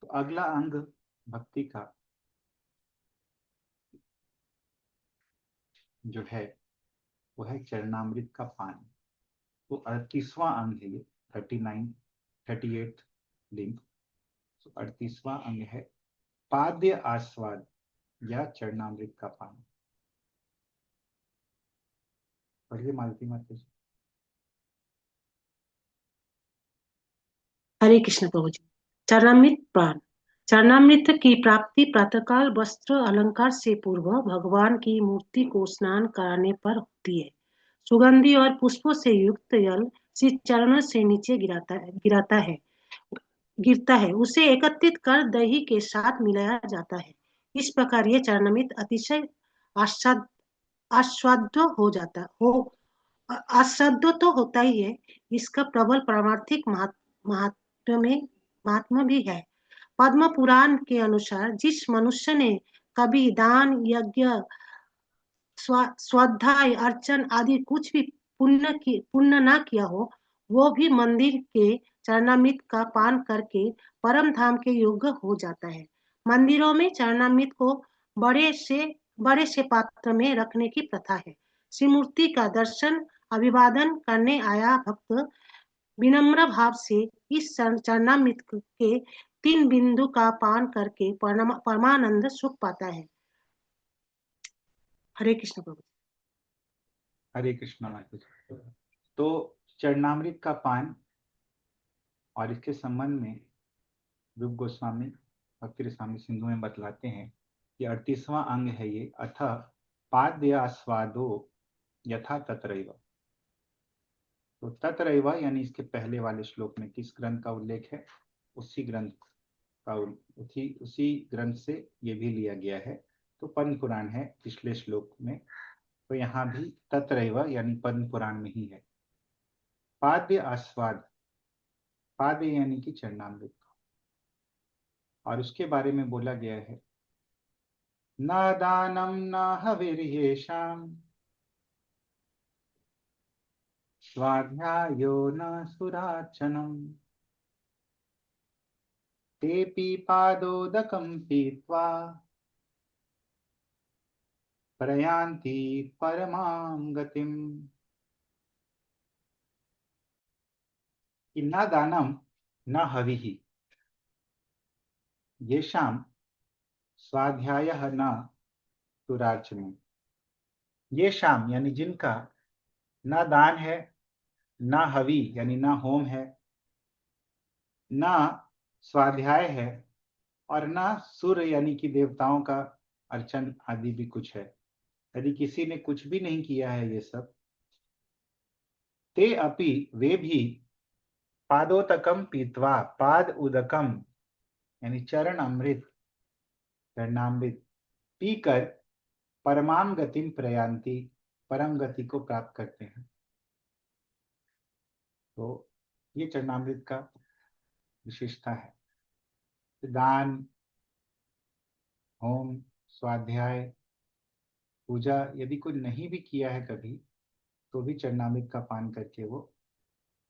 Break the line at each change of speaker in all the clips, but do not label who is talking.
तो अगला अंग भक्ति का जो है वो है चरणामृत का पान। तो 38वां अंग है ये, 38 लिंग। तो 38वां अंग है पाद्य आस्वाद या चरणामृत का पान। पढ़िए मालती माता जी।
हरे कृष्ण प्रभु जी। चरणामृत प्राण। चरणामृत की प्राप्ति प्रातःकाल वस्त्र अलंकार से पूर्व भगवान की मूर्ति को स्नान कराने पर होती है। सुगंधि और पुष्पों से युक्त जल श्री चरणों से नीचे गिरता है। उसे एकत्रित कर दही के साथ मिलाया जाता है। इस प्रकार ये चरणामृत अतिशय आस्वाद आस्वाद्य हो जाता हो आस्वाद्य तो होता ही है। इसका प्रबल पारमार्थिक महात्म्य भी है। पद्म पुराण के अनुसार जिस मनुष्य ने कभी दान यज्ञ स्वाध्याय अर्चन आदि कुछ भी पुण्य ना किया हो, वो भी मंदिर के चरणामृत का पान करके परम धाम के योग्य हो जाता है। मंदिरों में चरणामृत को बड़े से बड़े से पात्र में रखने की प्रथा है। श्री मूर्ति का दर्शन अभिवादन करने आया भक्त विनम्र भाव से इस चरणामृत के 3 बिंदु का पान करके परमानंद सुख पाता है। हरे कृष्ण प्रभु।
हरे कृष्णा माता जी। तो चरणामृत का पान और इसके संबंध में रूप गोस्वामी भक्ति रसामृत सिंधु में बतलाते हैं कि 38वां अंग है ये, अथ पाद्य आस्वादो यथा तत्रैव। तो तत्रैव यानी इसके पहले वाले श्लोक में किस ग्रंथ का उल्लेख है? उसी ग्रंथ का उसी ग्रंथ से ये भी लिया गया है। तो पद्म पुराण है पिछले श्लोक में, तो यहाँ भी तत्रैव यानी पद्म पुराण में ही है। पाद्य आस्वाद, पाद्य यानी कि चरणामृत, और उसके बारे में बोला गया है न दानम न हविर्येषाम् स्वाध्यायो न सुरार्चनम् तेऽपि पादोदकं पीत्वा प्रयान्ति परमां गतिम्। न दानम न हविः येषां स्वाध्यायः न सुरार्चनम्। ये शाम यानी जिनका न दान है, न हवि यानी न होम है, न स्वाध्याय है, और न सुर यानी कि देवताओं का अर्चन आदि भी कुछ है। यदि किसी ने कुछ भी नहीं किया है ये सब, ते अपि वे भी पादोतकम पीत्वा, पाद उदकम यानी चरण अमृत, चरणामृत पीकर परमाम गतिम प्रयांति, परम गति को प्राप्त करते हैं। तो ये चरणामृत का विशेषता है। दान, होम, स्वाध्याय, पूजा यदि कोई नहीं भी किया है कभी, तो भी चरणामृत का पान करके वो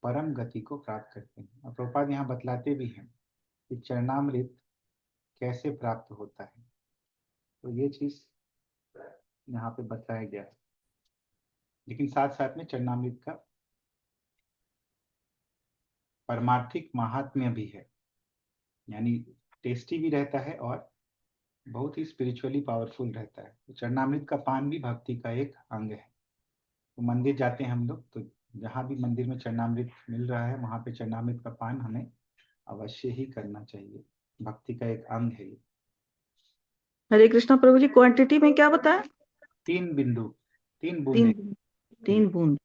परम गति को प्राप्त करते हैं। और प्रभुपाद यहाँ बतलाते भी हैं कि चरणामृत कैसे प्राप्त होता है। तो ये चीज यहाँ पे बताया गया है, लेकिन साथ साथ में चरणामृत का परमार्थिक महात्म्य भी है, यानी टेस्टी भी रहता है और बहुत ही स्पिरिचुअली पावरफुल रहता है। तो चरणामृत का पान भी भक्ति का एक अंग है। तो मंदिर जाते हैं हम लोग, तो जहाँ भी मंदिर में चरणामृत मिल रहा है वहां पे चरणामृत का पान हमें अवश्य ही करना चाहिए। भक्ति का एक अंग है ये।
हरे कृष्णा प्रभु जी, क्वांटिटी में क्या बताया?
3 बिंदु, 3 बूंदे।
3 बूंद।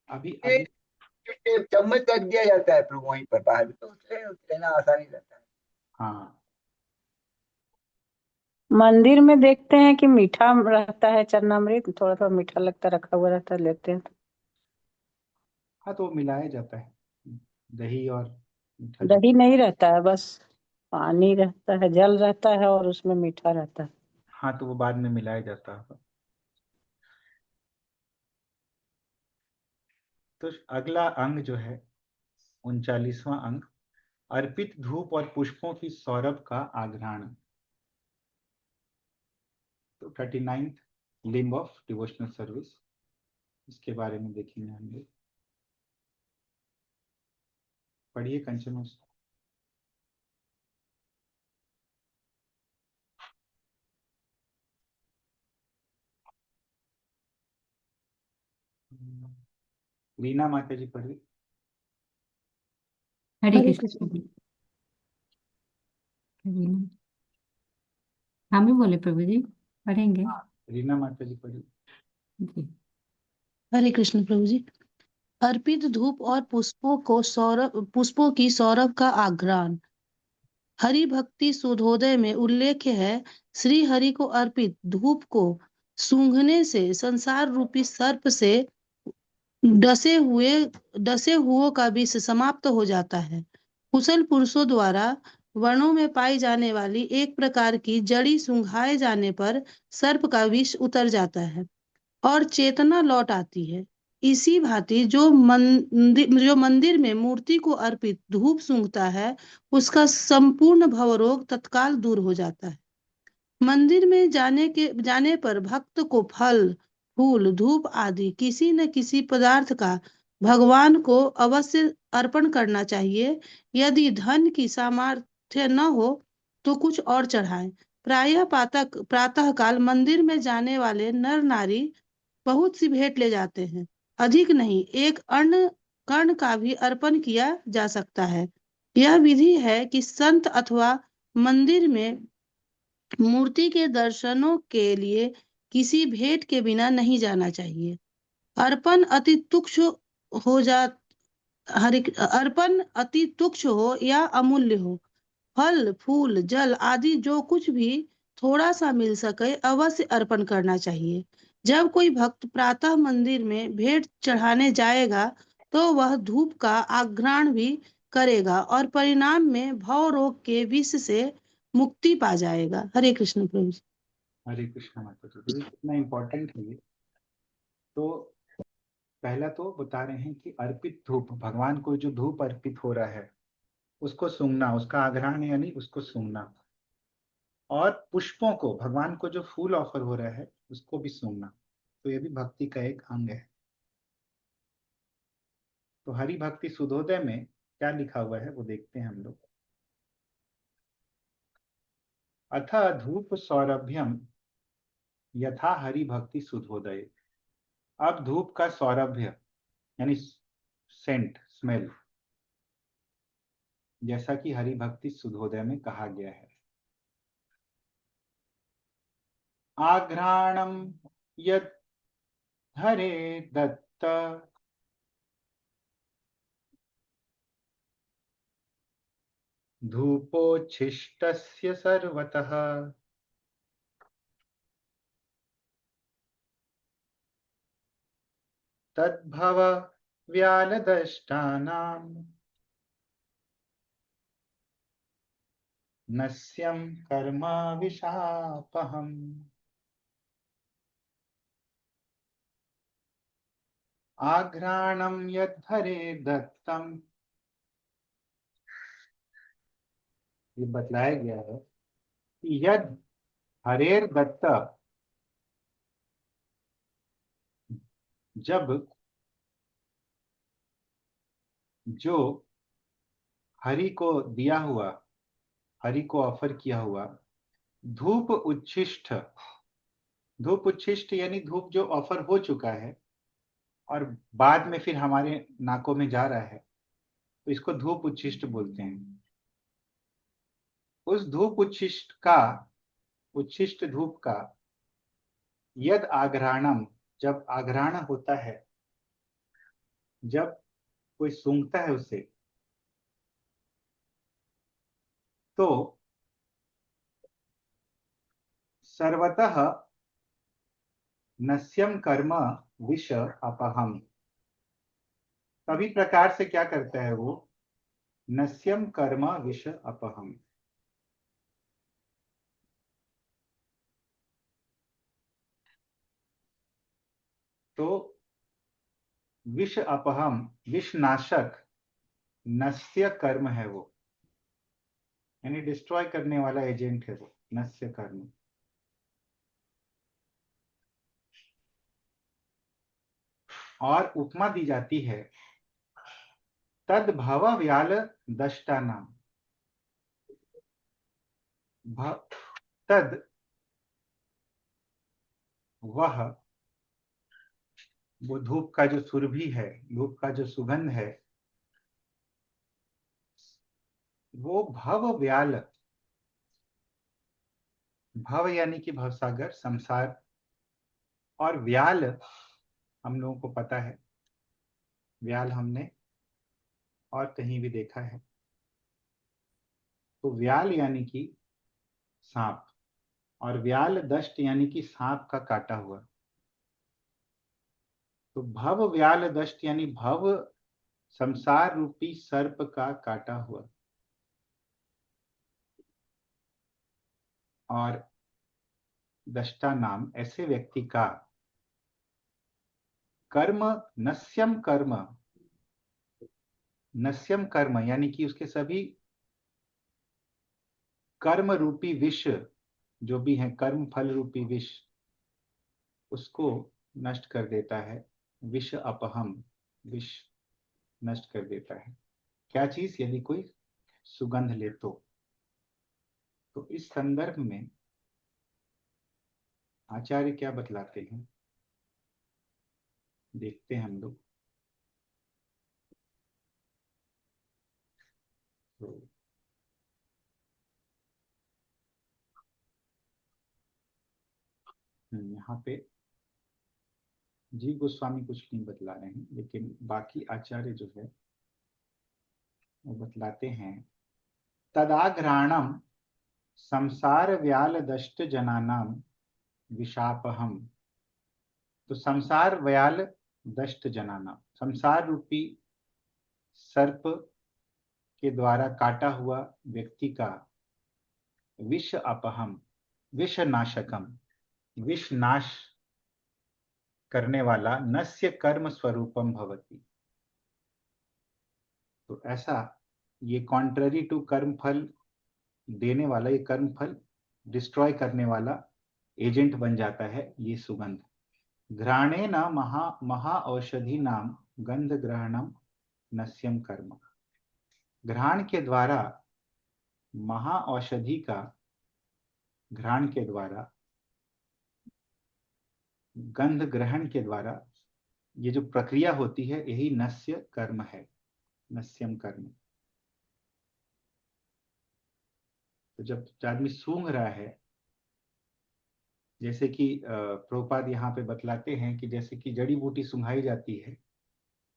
अभी
चम्मच रख दिया जाता है प्रभु वहीं पर, बाहर तो लेना आसानी रहता है।
हाँ,
मंदिर में देखते हैं कि मीठा रहता है चरणामृत, थोड़ा थोड़ा मीठा लगता रखा हुआ रहता है, लेते हैं।
हाँ तो वो मिलाया जाता है, दही और मीठा जो।
दही नहीं रहता है, बस पानी रहता है, जल रहता है और उसमें मीठा रहता है।
हाँ तो वो बाद में मिलाया जाता है। तो अगला अंग जो है 39वां अंग अर्पित धूप और पुष्पों की सौरभ का आघ्राण। तो 39th limb of devotional service, इसके बारे में देखेंगे हम लोग। पढ़िए कंचन। रीना माता जी पढ़िए।
हरे
हरे
कृष्ण।
कृष्ण।
हम ही बोले प्रभु जी, पढ़ेंगे
रीना माता जी पढ़िए।
जी।
हरे कृष्ण प्रभु जी। अर्पित धूप और पुष्पों की सौरभ का आघ्राण। हरि भक्ति सुधोदय में उल्लेख है, श्री हरि को अर्पित धूप को सूंघने से संसार रूपी सर्प से डसे हुओं का विष समाप्त हो जाता है। कुशल पुरुषों द्वारा वनों में पाई जाने वाली एक प्रकार की जड़ी सूंघाए जाने पर सर्प का विष उतर जाता है और चेतना लौट आती है। इसी भांति जो मंदिर में मूर्ति को अर्पित धूप सूंघता है, उसका संपूर्ण भवरोग तत्काल दूर हो जाता है। मंदिर में जाने पर भक्त को फल, फूल, धूप आदि किसी न किसी पदार्थ का भगवान को अवश्य अर्पण करना चाहिए। यदि धन की सामर्थ्य न हो तो कुछ और चढ़ाएं। प्रायः प्रातः काल मंदिर में जाने वाले नर नारी बहुत सी भेंट ले जाते हैं। अधिक नहीं, एक अन्न कर्ण का भी अर्पण किया जा सकता है। यह विधि है कि संत अथवा मंदिर में मूर्ति के दर्शनों के लिए किसी भेंट के बिना नहीं जाना चाहिए। अर्पण अति तुच्छ हो जा अर्पण अति तुच्छ हो या अमूल्य हो, फल, फूल, जल आदि जो कुछ भी थोड़ा सा मिल सके अवश्य अर्पण करना चाहिए। जब कोई भक्त प्रातः मंदिर में भेंट चढ़ाने जाएगा तो वह धूप का आघ्राण भी करेगा और परिणाम में भव रोग के विष से मुक्ति पा जाएगा। हरे कृष्ण प्रभु जी।
हरे कृष्ण माता जी। तो कितना इम्पोर्टेंट है ये। तो पहला तो बता रहे हैं कि अर्पित धूप, भगवान को जो धूप अर्पित हो रहा है उसको सूंघना, उसका आघ्राण यानी उसको सूंघना, और पुष्पों को, भगवान को जो फूल ऑफर हो रहा है उसको भी सूंघना। तो ये भी भक्ति का एक अंग है। तो हरि भक्ति सुधोदय में क्या लिखा हुआ है वो देखते हैं हम लोग। अथ धूप सौरभ्यम यथा हरि भक्ति सुधोदय। अब धूप का सौरभ्य यानी सेंट, स्मेल, जैसा कि हरि भक्ति सुधोदय में कहा गया है। आघ्राणम यद हरे दत्त धूपोच्छिष्टस्य सर्वतः तद्भव व्यालदष्टानाम् नस्यं कर्म विशापहम्। आघ्राणं यद्धरे दत्तम, ये बतलाया गया है कि यद हरेर दत्त, जब जो हरि को दिया हुआ, हरि को ऑफर किया हुआ धूप उच्छिष्ट, धूप उच्छिष्ट यानी धूप जो ऑफर हो चुका है और बाद में फिर हमारे नाकों में जा रहा है, तो इसको धूप उच्छिष्ट बोलते हैं। उस धूप उच्छिष्ट का, उच्छिष्ट धूप का यद आघ्राणम, जब आघ्राण होता है, जब कोई सूंघता है उसे, तो सर्वतः नस्यम कर्म विष अपहम, सभी प्रकार से क्या करता है वो, नस्यम कर्म विष अपहम। तो विष अपहम, विष नाशक, नस्य कर्म है वो, यानी डिस्ट्रॉय करने वाला एजेंट है वो, नस्य कर्म। और उपमा दी जाती है तद भव व्याल दष्टा नाम। तद वह, वो धूप का जो सुरभि है, धूप का जो सुगंध है, वो भव व्याल, भव यानी कि भवसागर, संसार, और व्याल हम लोगों को पता है, व्याल हमने और कहीं भी देखा है। तो व्याल यानी कि सांप, और व्याल दष्ट यानी कि सांप का काटा हुआ। तो भव व्याल दष्ट यानी भव संसार रूपी सर्प का काटा हुआ। और दष्टा नाम ऐसे व्यक्ति का कर्म नस्यम कर्म, नस्यम कर्म यानी कि उसके सभी कर्म रूपी विष जो भी है, कर्म फल रूपी विष, उसको नष्ट कर देता है। विष अपहम, विष नष्ट कर देता है। क्या चीज? यदि कोई सुगंध ले तो इस संदर्भ में आचार्य क्या बतलाते हैं, देखते हैं हम लोग। तो यहाँ पे जी गोस्वामी कुछ नहीं बतला रहे हैं, लेकिन बाकी आचार्य जो है वो बतलाते हैं तदाघ्राणम संसार व्याल दष्ट जनानाम विशापहम। तो संसार व्याल दष्ट जनानाम, संसार रूपी सर्प के द्वारा काटा हुआ व्यक्ति का विष अपहम, विष नाशकम, विष नाश करने वाला नस्य कर्म स्वरूपम भवति। तो ऐसा ये कॉन्ट्ररी टू कर्म फल देने वाला, ये कर्म फल डिस्ट्रॉय करने वाला एजेंट बन जाता है ये सुगंध। घ्राणे न महा औषधि नाम गंध ग्रहणम नस्यम कर्म। घ्राण के द्वारा, महा औषधि का घ्राण के द्वारा, गंध ग्रहण के द्वारा ये जो प्रक्रिया होती है यही नस्य कर्म है, नस्यम कर्म। तो जब आदमी सूंघ रहा है, जैसे कि प्रभुपाद यहाँ पे बतलाते हैं कि जैसे कि जड़ी बूटी सूंघाई जाती है,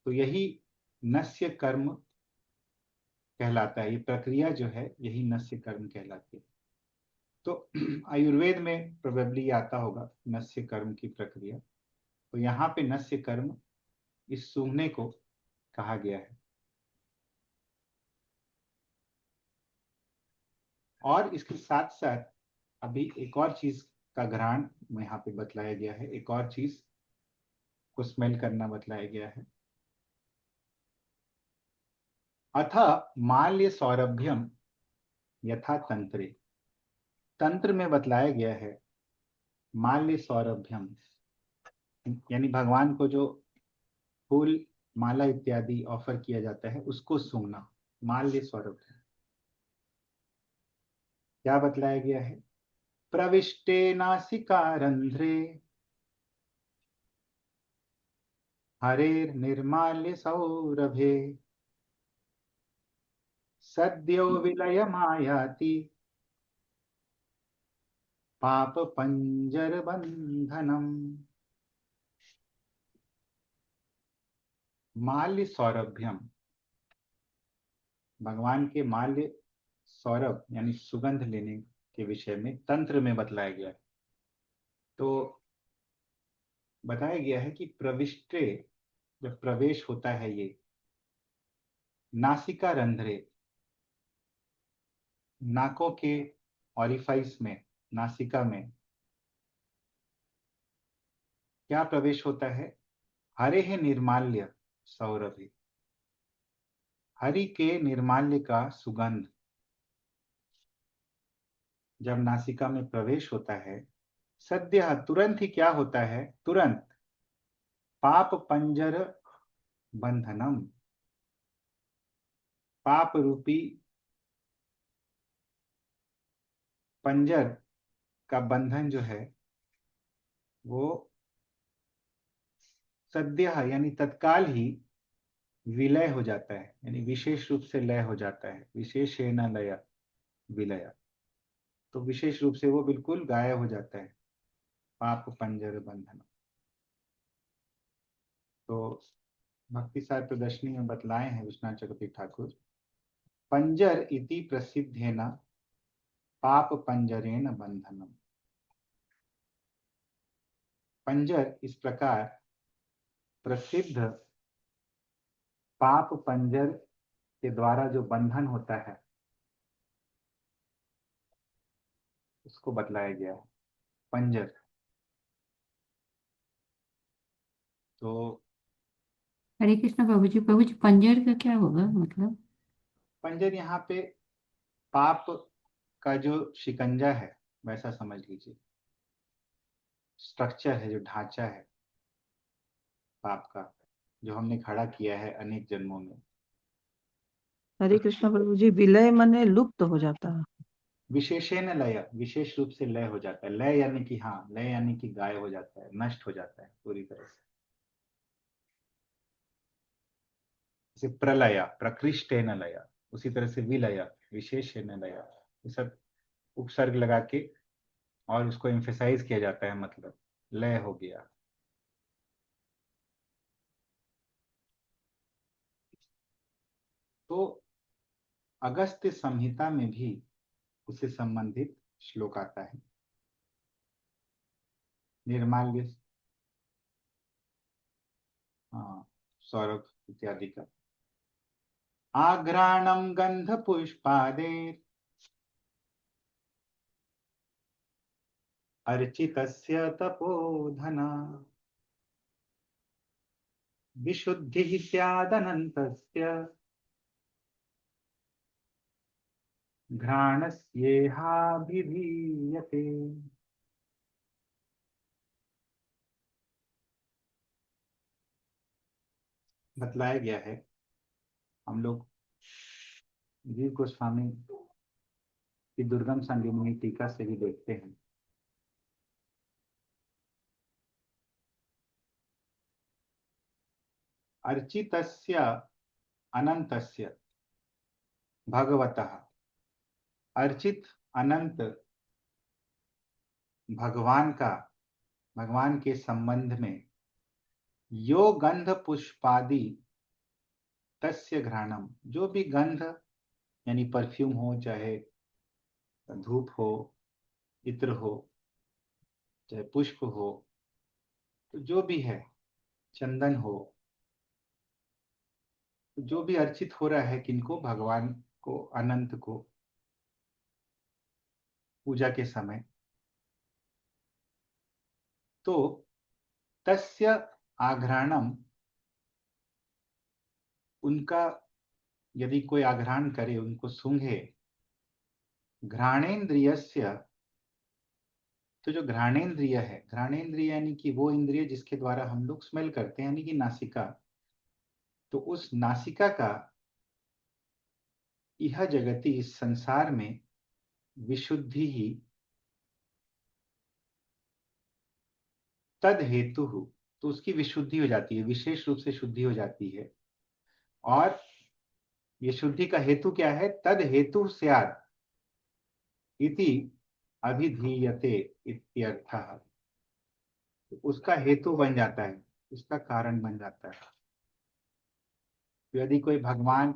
तो यही नस्य कर्म कहलाता है। ये प्रक्रिया जो है यही नस्य कर्म कहलाती है। तो आयुर्वेद में प्रोबेबली आता होगा नस्य कर्म की प्रक्रिया। तो यहाँ पे नस्य कर्म इस सूंघने को कहा गया है। और इसके साथ साथ अभी एक और चीज का घ्राण यहाँ पे बतलाया गया है, एक और चीज को स्मेल करना बतलाया गया है। अथ माल्य सौरभ्यम यथा तंत्रे, तंत्र में बतलाया गया है माल्य सौरभ्यम, यानी भगवान को जो फूल माला इत्यादि ऑफर किया जाता है उसको सूंघना, माल्य सौरभ्यम। क्या बतलाया गया है? प्रविष्टे नासिका रंध्रे हरेर निर्माल्य सौरभे सद्यो विलय मायाति पाप पंजर बंधनम। माल्य सौरभ्यम, भगवान के माल्य सौरभ यानी सुगंध लेने के विषय में तंत्र में बतलाया गया है। तो बताया गया है कि प्रविष्टे, जब प्रवेश होता है ये नासिका रंध्रे, नाकों के ऑरिफाइस में, नासिका में क्या प्रवेश होता है? हरे है निर्माल्य सौरभि, हरि के निर्माल्य का सुगंध। जब नासिका में प्रवेश होता है, सद्य तुरंत ही क्या होता है, तुरंत पाप पंजर बंधनम, पाप रूपी पंजर का बंधन जो है वो सद्य यानी तत्काल ही विलय हो जाता है, यानी विशेष रूप से लय हो जाता है। विशेषेण लय विलय, तो विशेष रूप से वो बिल्कुल गायब हो जाता है, पाप पंजर बंधन। तो भक्ति साहित्य प्रदर्शनी में बतलाए हैं विश्वनाथ चक्रवर्ती ठाकुर, पंजर इति प्रसिद्धेन पाप पंजरेण बंधनम। पंजर इस प्रकार प्रसिद्ध पाप पंजर के द्वारा जो बंधन होता है उसको बतलाया गया है, पंजर। तो
हरे कृष्ण प्रभु जी, पंजर का क्या होगा मतलब?
पंजर यहाँ पे पाप का जो शिकंजा है वैसा समझ लीजिए, स्ट्रक्चर है, जो ढांचा है पाप का, जो हमने खड़ा किया है अनेक जन्मों में।
हरे कृष्ण प्रभु जी, विलय माने लुप्त हो जाता है।
विशेषेण लय, विशेष रूप से लय हो जाता है। लय यानी कि हाँ, लय यानी कि गायब हो जाता है, नष्ट हो जाता है पूरी तरह से। जैसे प्रलय, प्रकृष्टेन लय, उसी तरह से विलय, विशेषेण लय, ये सब उपसर्ग लगा के और उसको एम्फेसाइज किया जाता है, मतलब लय हो गया। तो अगस्त्य संहिता में भी उससे संबंधित श्लोक आता है, निर्माल्य, हाँ, सौरभ इत्यादि का। आघ्राणम गंध पुष्पादेर अर्चितस्य तपोधना विशुद्धिः स्यादनन्तस्य घ्राणस्येहाभिधीयते। बतलाया गया है, हम लोग जीव गोस्वामी की दुर्गम संगीमनी टीका से भी देखते हैं। अर्चितस्य अनंतस्य भगवतः, अर्चित अनंत भगवान का, भगवान के संबंध में यो गंध पुष्पादि तस्य घ्राणम, जो भी गंध यानी परफ्यूम हो, चाहे धूप हो, इत्र हो, चाहे पुष्प हो, तो जो भी है, चंदन हो, जो भी अर्चित हो रहा है किनको, भगवान को, अनंत को पूजा के समय, तो तस्य आघ्राणम, उनका यदि कोई आघ्राण करे, उनको सूंघे, घ्राणेन्द्रियस्य, तो जो घ्राणेन्द्रिय है, घ्राणेन्द्रिय यानी कि वो इंद्रिय जिसके द्वारा हम लोग स्मेल करते हैं, यानी कि नासिका, तो उस नासिका का यह जगति, इस संसार में विशुद्धि ही तद हेतु, तो उसकी विशुद्धि हो जाती है, विशेष रूप से शुद्धि हो जाती है। और ये शुद्धि का हेतु क्या है, तद हेतु स्यात् इति अभिधीयते इत्यर्थः, तो उसका हेतु बन जाता है, उसका कारण बन जाता है। तो यदि कोई भगवान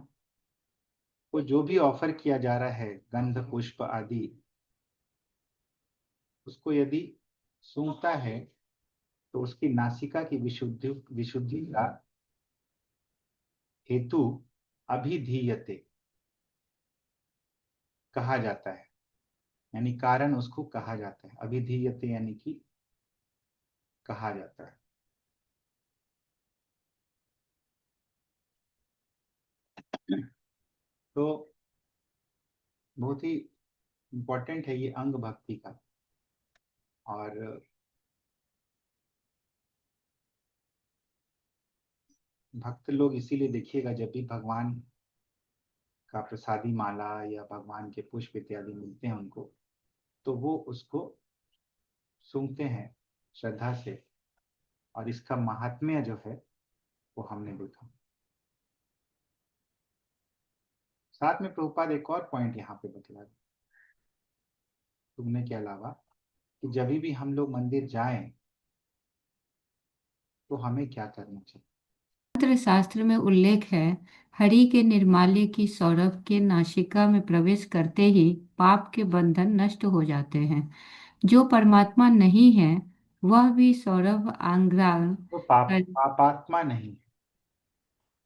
को जो भी ऑफर किया जा रहा है, गंध पुष्प आदि, उसको यदि सूंघता है तो उसकी नासिका की विशुद्धि विशुद्धि का हेतु अभिधीयते कहा जाता है, यानी कारण उसको कहा जाता है। अभिधीयते यानी कि कहा जाता है। तो बहुत ही इम्पोर्टेंट है ये अंग भक्ति का। और भक्त लोग इसीलिए देखिएगा, जब भी भगवान का प्रसादी माला या भगवान के पुष्प इत्यादि मिलते हैं उनको, तो वो उसको सूंघते हैं श्रद्धा से, और इसका महात्म्य जो है वो हमने देखा। साथ में प्रभुपाद एक और पॉइंट यहाँ पे बतला रहे, तुमने के अलावा, कि जब भी हम लोग मंदिर जाएं तो हमें क्या करना चाहिए।
तंत्र शास्त्र में उल्लेख है, हरि के निर्माल्य की सौरभ के नासिका में प्रवेश करते ही पाप के बंधन नष्ट हो जाते हैं। जो परमात्मा नहीं है वह भी सौरभ आंग्राण
तो पापात्मा नहीं है।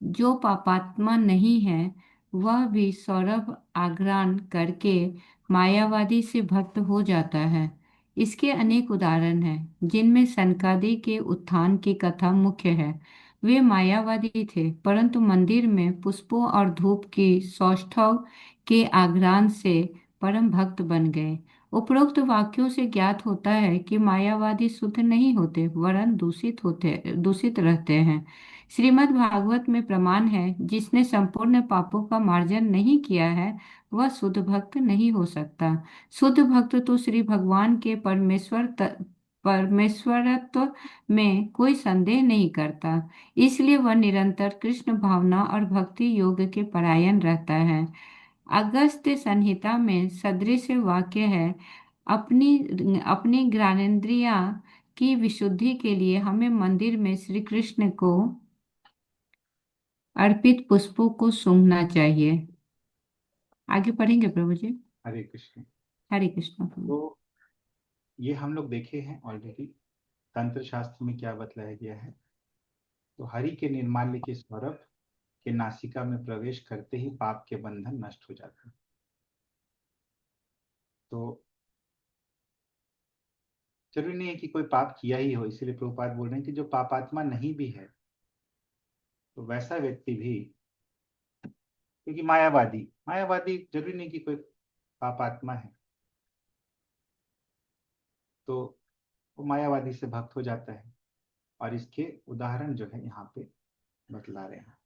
जो पापात्मा नहीं है वह भी सौरभ आघ्राण करके मायावादी से भक्त हो जाता है। इसके अनेक उदाहरण हैं, जिनमें सनकादि के उत्थान की कथा मुख्य है। वे मायावादी थे, परंतु मंदिर में पुष्पों और धूप की सौष्ठव के आघ्राण से परम भक्त बन गए। उपरोक्त वाक्यों से ज्ञात होता है कि मायावादी शुद्ध नहीं होते, वरन दूषित रहते हैं। श्रीमद् भागवत में प्रमाण है, जिसने संपूर्ण पापों का मार्जन नहीं किया है वह शुद्ध भक्त नहीं हो सकता। शुद्ध भक्त तो श्री भगवान के परमेश्वरत्व में कोई संदेह नहीं करता, इसलिए वह निरंतर कृष्ण भावना और भक्ति योग के परायण रहता है। अगस्त्य संहिता में सदृश वाक्य है, अपनी अपनी ज्ञानेंद्रियां की विशुद्धि के लिए हमें मंदिर में श्री कृष्ण को अर्पित पुष्पों को सूंघना चाहिए। आगे पढ़ेंगे प्रभु जी।
हरे कृष्ण।
हरे कृष्ण प्रभु।
तो ये हम लोग देखे हैं ऑलरेडी, तंत्र शास्त्र में क्या बतलाया गया है। तो हरि के निर्माल्य के सौरभ के नासिका में प्रवेश करते ही पाप के बंधन नष्ट हो जाते हैं। तो जरूरी नहीं है कि कोई पाप किया ही हो, इसीलिए प्रभुपाद बोल रहे हैं कि जो पापात्मा नहीं भी है, तो वैसा व्यक्ति भी, क्योंकि मायावादी मायावादी जरूरी नहीं कि कोई पापात्मा है, तो वो मायावादी से भक्त हो जाता है। और इसके उदाहरण जो है यहाँ पे बतला रहे हैं।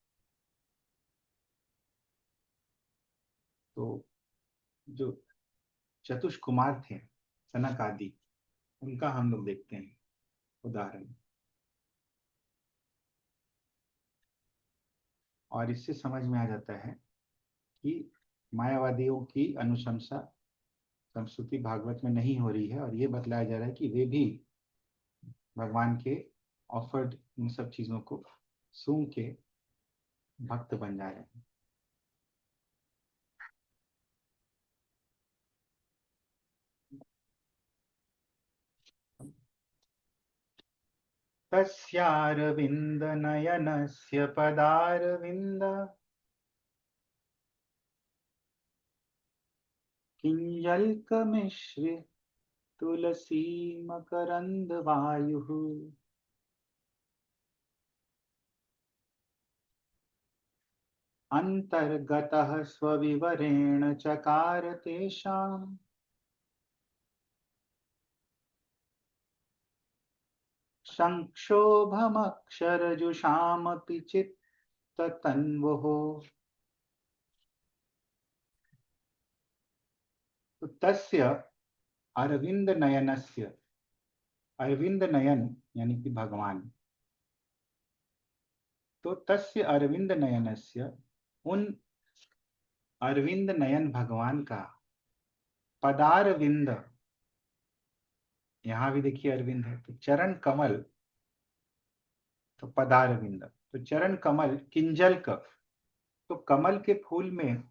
तो जो चतुष कुमार थे सनक आदि, उनका हम लोग देखते हैं उदाहरण। और इससे समझ में आ जाता है कि मायावादियों की अनुशंसा संस्कृति भागवत में नहीं हो रही है, और ये बतलाया जा रहा है कि वे भी भगवान के ऑफर्ड इन सब चीजों को सूंघ के भक्त बन जा रहे हैं। तस्यारविंद नयनस्य पदारविंद किंजल्कमिश्र तुलसी मकरंद वायुः। अंतर्गतः स्वविवरेण चकार तेषाम् संक्षोभमक्षरजुषामपि चित्ततन्वुः। तो तस्य अरविंद नयनस्य, अरविंद नयन यानी कि भगवान, तो तस्य अरविंद नयनस्य, उन अरविंद नयन भगवान का, पदारविंद, यहां भी देखिए अरविंद है, तो चरण कमल, तो पदारविंद, तो चरण कमल किंजल्क, तो कमल के फूल में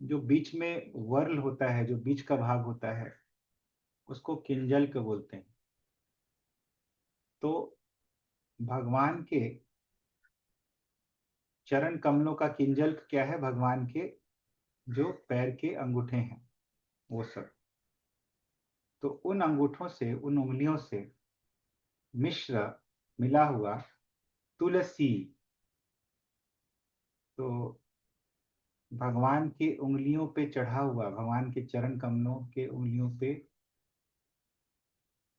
जो बीच में वर्ल होता है, जो बीच का भाग होता है, उसको किंजल्क बोलते हैं। तो भगवान के चरण कमलों का किंजल्क क्या है, भगवान के जो पैर के अंगूठे हैं वो सब, तो उन अंगूठों से, उन उंगलियों से मिश्र मिला हुआ तुलसी, तो भगवान के उंगलियों पे चढ़ा हुआ, भगवान के चरण कमलों के उंगलियों पे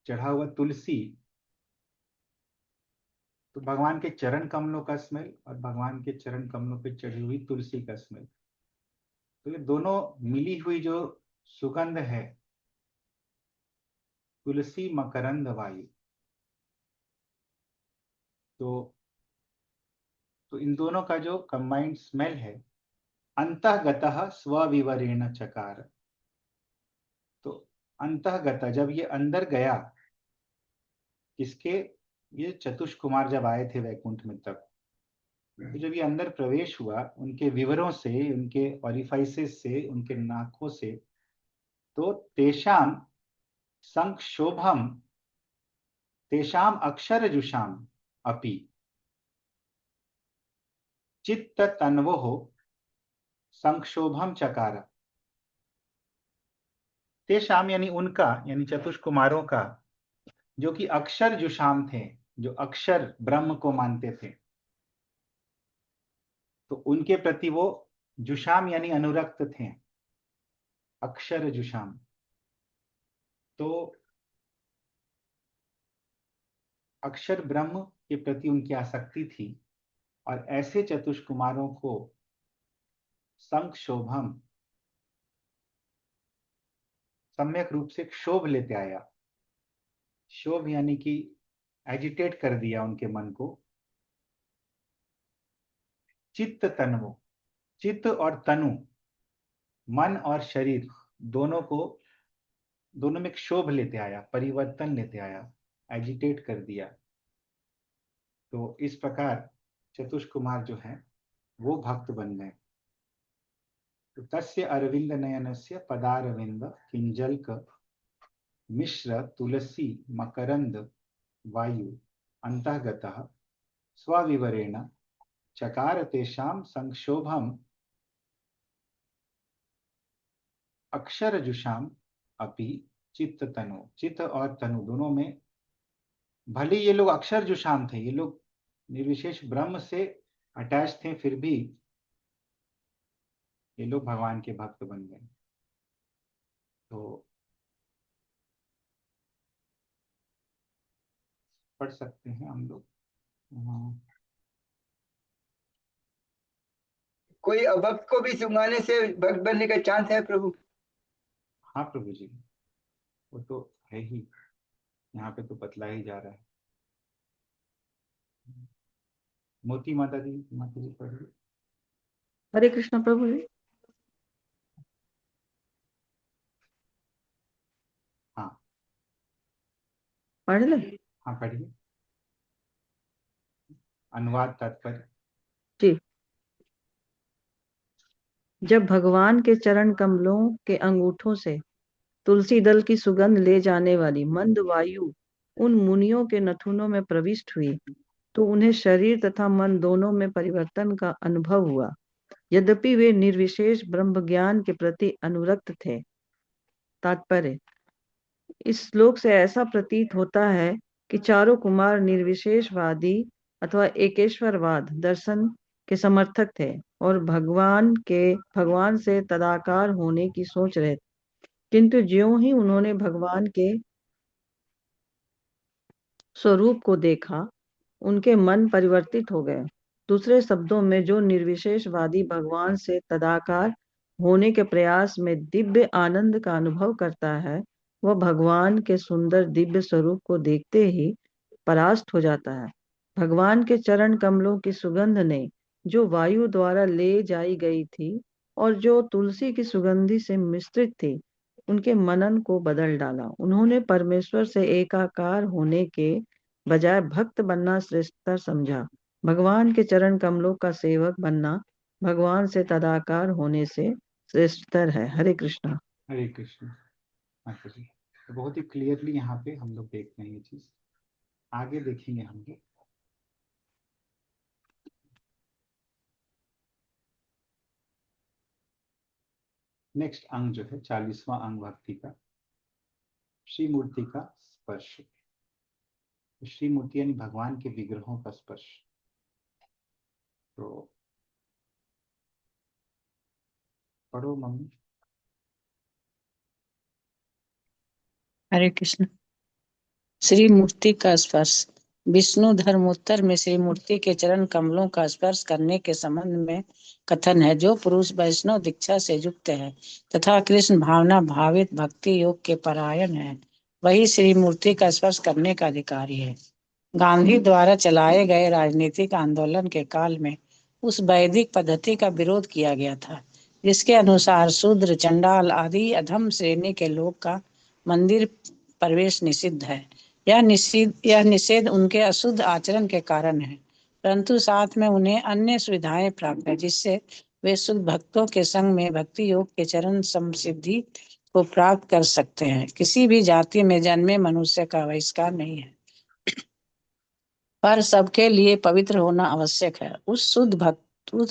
चढ़ा हुआ तुलसी, तो भगवान के चरण कमलों का स्मेल और भगवान के चरण कमलों पे चढ़ी हुई तुलसी का स्मेल, तो ये दोनों मिली हुई जो सुगंध है, तुलसी मकरंद वायु, तो इन दोनों का जो कंबाइंड स्मेल है, अंतःगतः स्वविवरेण चकार, तो अंतःगत जब ये अंदर गया, किसके, ये चतुष कुमार जब आए थे वैकुंठ में तब, तो जब ये अंदर प्रवेश हुआ उनके विवरों से, उनके ऑरिफाइसेस से, उनके नाकों से, तो तेषाम संक्षोभम, तेषाम अक्षरजुषाम अपि चित्त तन्वोः संक्षोभम चकार, तेषाम यानी उनका, यानी चतुष कुमारों का, जो कि अक्षर जुषाम थे, जो अक्षर ब्रह्म को मानते थे, तो उनके प्रति वो जुषाम यानी अनुरक्त थे, अक्षर जुषाम। तो अक्षर ब्रह्म के प्रति उनकी आसक्ति थी, और ऐसे चतुष कुमारों को संक्षोभम, सम्यक रूप से क्षोभ लेते आया, क्षोभ यानी कि एजिटेट कर दिया उनके मन को, चित्त तन्वो, चित्त और तनु, मन और शरीर दोनों को, दोनों में क्षोभ लेते आया, परिवर्तन लेते आया, एजिटेट कर दिया। तो इस प्रकार चतुष कुमार जो है वो भक्त बन गए। तो तस्य अरविंद नयनस्य पदारविंद किंजल्क मिश्र तुलसी मकरंद वायु अंतःगतः स्वविवरेण चकार तेषां संक्षोभम अक्षरजुषाम अपि चित्त तनु, चित्त और तनु दोनों में, भले ये लोग अक्षर जुषाम थे, ये लोग निर्विशेष ब्रह्म से अटैच थे, फिर भी ये लोग भगवान के भक्त बन गए। तो पढ़ सकते हैं हम लोग।
कोई अभक्त को भी सुंघाने से भक्त बनने का चांस है प्रभु?
हाँ प्रभु जी, वो तो है ही, यहाँ पे तो बतला ही जा रहा है। मोती माता जी पढ़िए।
हरे कृष्ण प्रभु जी।
हाँ
पढ़ ले।
हाँ पढ़िए, अनुवाद तात्पर्य।
जी। जब भगवान के चरण कमलों के अंगूठों से तुलसी दल की सुगंध ले जाने वाली मंद वायु उन मुनियों के नथुनों में प्रविष्ट हुई, तो उन्हें शरीर तथा मन दोनों में परिवर्तन का अनुभव हुआ। यद्यपि वे निर्विशेष ब्रह्म ज्ञान के प्रति अनुरक्त थे। तात्पर्य, इस श्लोक से ऐसा प्रतीत होता है कि चारों कुमार निर्विशेषवादी अथवा एकेश्वरवाद दर्शन के समर्थक थे और भगवान से तदाकार होने की सोच रहे थे, किंतु ज्यों ही उन्होंने भगवान के स्वरूप को देखा, उनके मन परिवर्तित हो गए। दूसरे शब्दों में, जो निर्विशेषवादी भगवान से तदाकार होने के प्रयास में दिव्य आनंद का अनुभव करता है, वह भगवान के सुंदर दिव्य स्वरूप को देखते ही परास्त हो जाता है। भगवान के चरण कमलों की सुगंध ने जो वायु द्वारा ले जाई गई थी और जो तुलसी की सुगंधि से मिश्रित थी, उनके मनन को बदल डाला। उन्होंने परमेश्वर से एकाकार होने के बजाय भक्त बनना श्रेष्ठतर समझा। भगवान के चरण कमलों का सेवक बनना भगवान से तदाकार होने से श्रेष्ठतर है। हरे कृष्णा।
हरे कृष्ण माता जी। तो बहुत ही क्लियरली यहाँ पे हम लोग देख रहे हैं ये चीज, आगे देखेंगे हम लोग। नेक्स्ट अंग जो है 40वां अंग भक्ति का, श्री मूर्ति का स्पर्श। श्री मूर्ति यानी भगवान के विग्रहों का स्पर्श। तो पढ़ो मम्मी।
हरे कृष्ण। श्री मूर्ति का स्पर्श। विष्णु धर्मोत्तर में श्री मूर्ति के चरण कमलों का स्पर्श करने के संबंध में कथन है। जो पुरुष वैष्णव दीक्षा से युक्त है तथा कृष्ण भावना भावित भक्ति योग के परायण है, वही श्री मूर्ति का स्पर्श करने का अधिकारी है। गांधी द्वारा चलाए गए राजनीतिक आंदोलन के काल में उस वैदिक पद्धति का विरोध किया गया था, जिसके अनुसार शूद्र, चंडाल आदि अधम श्रेणी के लोग का मंदिर प्रवेश निषिद्ध है। यह निषेध उनके अशुद्ध आचरण के कारण है, परंतु साथ में उन्हें अन्य सुविधाएं प्राप्त है, जिससे वे शुद्ध भक्तों के संग में भक्ति योग के चरण समसिद्धि को प्राप्त कर सकते हैं। किसी भी जाति में जन्मे मनुष्य का बहिष्कार नहीं है, पर सबके लिए पवित्र होना आवश्यक है। उस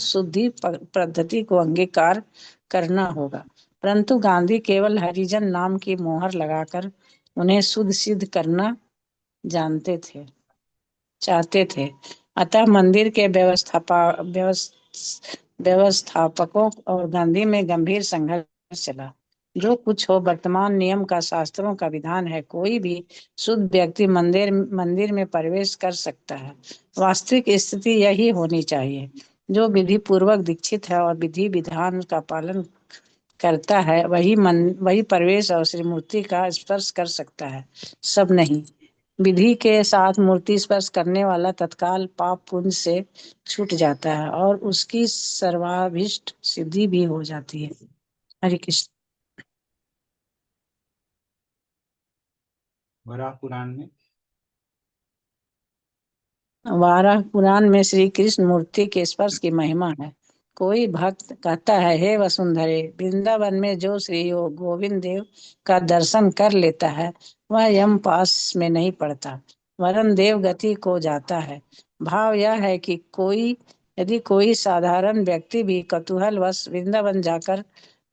शुद्धि पद्धति को अंगीकार करना होगा। परंतु गांधी केवल हरिजन नाम की मोहर लगाकर उन्हें शुद्ध सिद्ध करना चाहते थे। अतः मंदिर के व्यवस्थापकों और गांधी में गंभीर संघर्ष चला। जो कुछ हो, वर्तमान नियम का शास्त्रों का विधान है। कोई भी शुद्ध व्यक्ति मंदिर में प्रवेश कर सकता है। वास्तविक स्थिति यही होनी चाहिए। जो विधि पूर्वक दीक्षित है और विधि विधान का पालन करता है, वही प्रवेश और श्री मूर्ति का स्पर्श कर सकता है, सब नहीं। विधि के साथ मूर्ति स्पर्श करने वाला तत्काल पाप पुण्य से छूट जाता है और उसकी सर्वाभीष्ट सिद्धि भी हो जाती है। हरे कृष्ण।
वराह पुराण में
वाराह पुराण में श्री कृष्ण मूर्ति के स्पर्श की महिमा है। कोई भक्त कहता है, हे वसुंधरे, वृंदावन में जो श्री गोविंद देव का दर्शन कर लेता है वह यम पास में नहीं पड़ता, वरन देव गति को जाता है। भाव यह है कि यदि कोई साधारण व्यक्ति भी कौतूहलवश वृंदावन जाकर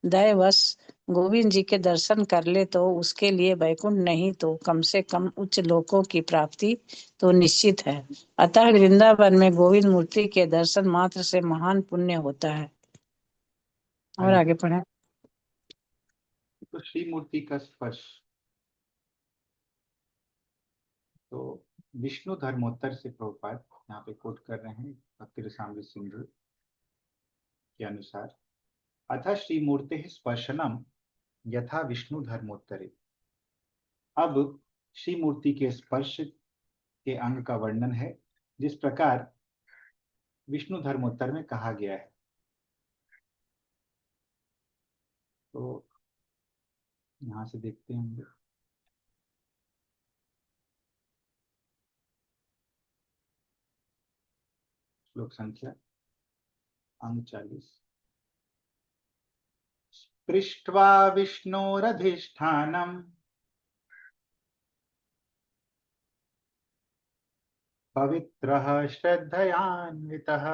दयवश गोविंद जी के दर्शन कर ले तो उसके लिए वैकुंठ नहीं तो कम से कम उच्च लोकों की प्राप्ति तो निश्चित है। अतः वृंदावन में गोविंद मूर्ति के दर्शन मात्र से महान पुण्य होता है। और आगे पढ़ें।
तो श्री मूर्ति का स्पर्श तो विष्णु धर्मोत्तर से प्रभुपाद यहाँ पे कोट कर रहे हैं भक्ति रसामृत सिंधु के अनुसार, अतः श्री मूर्ते स्पर्शनम यथा विष्णु धर्मोत्तरे। अब श्री मूर्ति के स्पर्श के अंग का वर्णन है जिस प्रकार विष्णु धर्मोत्तर में कहा गया है। तो यहां से देखते हैं हम लोग श्लोक संख्या अंग 40। पृष्ट्वा विष्णोरधिष्ठानम् पवित्रः श्रद्धयान्वितः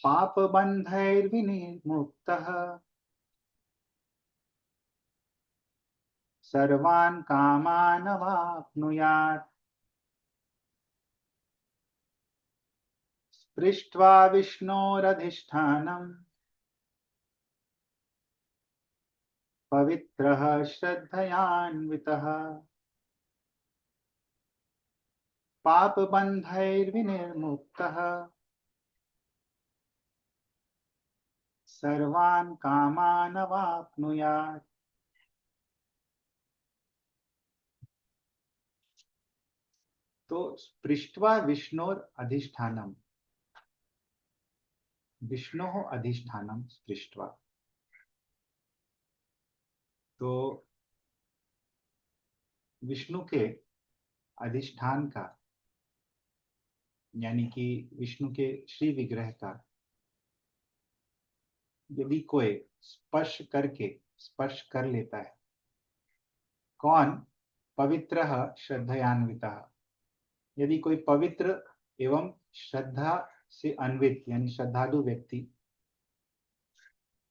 पापबन्धैर्विनिर्मुक्तः सर्वान् कामान् अवाप्नुयात्। पृष्ट्वा विष्णोरधिष्ठानम् पवित्रः श्रद्धयान्वितः पापबन्धैर्विनिर्मुक्तः सर्वान् कामान् अवाप्नुयात्। तो पृष्ट्वा विष्णोर अधिष्ठानम, विष्णु अधिष्ठानम पृष्ट्वा, तो विष्णु के अधिष्ठान का यानी कि विष्णु के श्री विग्रह का यदि कोई स्पर्श कर लेता है, कौन? पवित्र श्रद्धयान्विता, यदि कोई पवित्र एवं श्रद्धा से अन्वित यानी श्रद्धालु व्यक्ति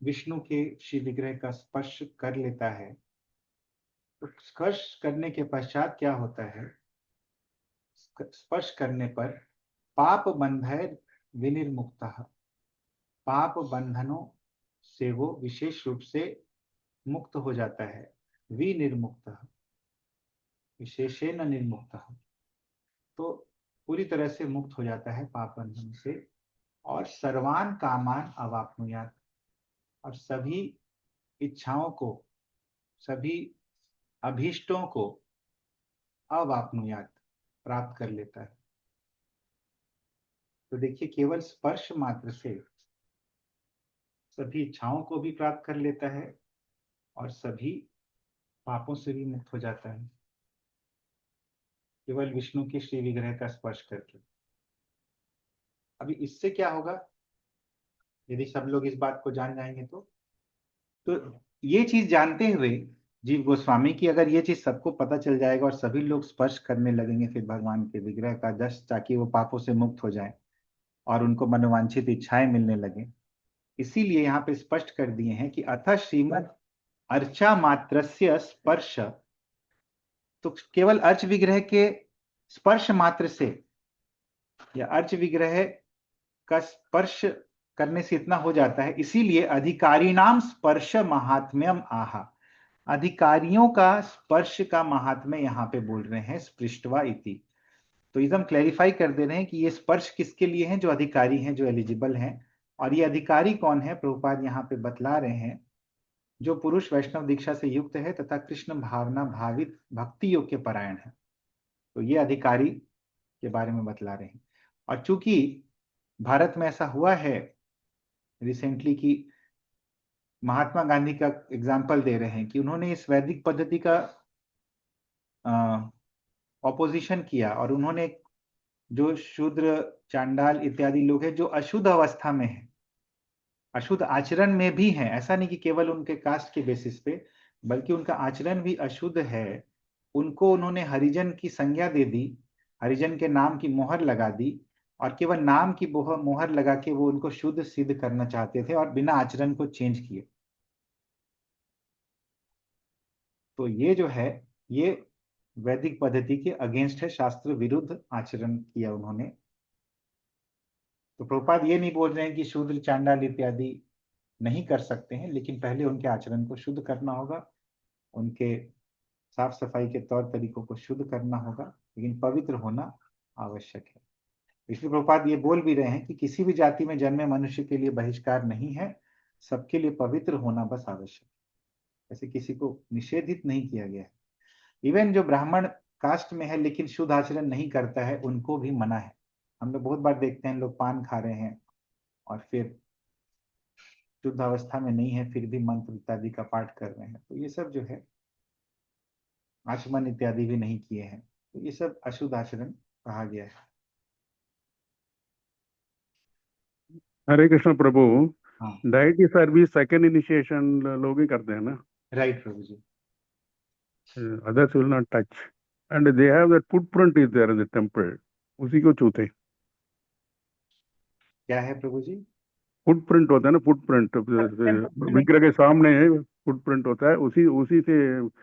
विष्णु के श्री विग्रह का स्पर्श कर लेता है, तो स्पर्श करने के पश्चात क्या होता है? स्पर्श करने पर पाप बंधैर विनिर्मुक्तः, पाप बंधनों से वो विशेष रूप से मुक्त हो जाता है। विनिर्मुक्त, विशेषेण निर्मुक्त, तो पूरी तरह से मुक्त हो जाता है पाप बंधन से। और सर्वान कामान अवाप्नुयात्, और सभी इच्छाओं को, सभी अभीष्टों को अवाप्नुयात्, प्राप्त कर लेता है। तो देखिए, केवल स्पर्श मात्र से सभी इच्छाओं को भी प्राप्त कर लेता है और सभी पापों से भी मुक्त हो जाता है, केवल विष्णु के श्री विग्रह का स्पर्श करके। अभी इससे क्या होगा यदि सब लोग इस बात को जान जाएंगे तो ये चीज जानते हुए जीव गोस्वामी की अगर ये चीज सबको पता चल जाएगा और सभी लोग स्पर्श करने लगेंगे फिर भगवान के विग्रह का जस्ट ताकि वो पापों से मुक्त हो जाए और उनको मनोवांछित इच्छाएं मिलने लगे, इसीलिए यहाँ पे स्पष्ट कर दिए हैं कि अथ श्रीमद अर्चा मात्रस्य स्पर्श, तो केवल अर्च विग्रह के स्पर्श मात्र से या अर्च विग्रह का स्पर्श करने से इतना हो जाता है, इसीलिए अधिकारी नाम स्पर्श महात्म्यम आहा, अधिकारियों का स्पर्श का महात्म्य यहाँ पे बोल रहे हैं स्पृष्टवा इति। तो एकदम क्लैरिफाई कर दे रहे हैं कि ये स्पर्श किसके लिए हैं, जो अधिकारी हैं, जो एलिजिबल हैं। और ये अधिकारी कौन है, प्रभुपाद यहाँ पे बतला रहे हैं, जो पुरुष वैष्णव दीक्षा से युक्त है तथा कृष्ण भावना भावित भक्ति योग के परायण है। तो ये अधिकारी के बारे में बतला रहे हैं। और चूंकि भारत में ऐसा हुआ है रिसेंटली कि महात्मा गांधी का एग्जाम्पल दे रहे हैं कि उन्होंने इस वैदिक पद्धति का ऑपोजिशन किया और उन्होंने जो शूद्र चांडाल इत्यादि लोग हैं जो अशुद्ध अवस्था में है, अशुद्ध आचरण में भी हैं, ऐसा नहीं कि केवल उनके कास्ट के बेसिस पे, बल्कि उनका आचरण भी अशुद्ध है, उनको उन्होंने हरिजन की संज्ञा दे दी, हरिजन के नाम की मोहर लगा दी और केवल नाम की मोहर लगा के वो उनको शुद्ध सिद्ध करना चाहते थे और बिना आचरण को चेंज किए। तो ये जो है ये वैदिक पद्धति के अगेंस्ट है, शास्त्र विरुद्ध आचरण किया उन्होंने। तो प्रभुपाद ये नहीं बोल रहे हैं कि शूद्र चांडाल इत्यादि नहीं कर सकते हैं, लेकिन पहले उनके आचरण को शुद्ध करना होगा, उनके साफ सफाई के तौर तरीकों को शुद्ध करना होगा, लेकिन पवित्र होना आवश्यक है। इसलिए प्रभुपाद ये बोल भी रहे हैं कि किसी भी जाति में जन्मे मनुष्य के लिए बहिष्कार नहीं है, सबके लिए पवित्र होना बस आवश्यक है। ऐसे किसी को निषेधित नहीं किया गया है। इवन जो ब्राह्मण कास्ट में है लेकिन शुद्ध आचरण नहीं करता है, उनको भी मना है। हम लोग बहुत बार देखते हैं लोग पान खा रहे हैं और फिर शुद्ध अवस्था में नहीं है फिर भी मंत्र इत्यादि का पाठ कर रहे हैं, तो ये सब जो है आचमन इत्यादि भी नहीं किए हैं, तो ये सब अशुद्ध आचरण कहा गया है।
हरे कृष्ण प्रभु,
हाँ
डाइटी सर्विस सेकंड इनिशिएशन लोग ही करते हैं ना?
Right Prabhu ji.
Others will not touch and they have that footprint is there in the temple, उसी को छूते।
क्या है प्रभु जी?
फुटप्रिंट होता है ना, फुटप्रिंट विग्रह के सामने फुटप्रिंट होता है, उसी से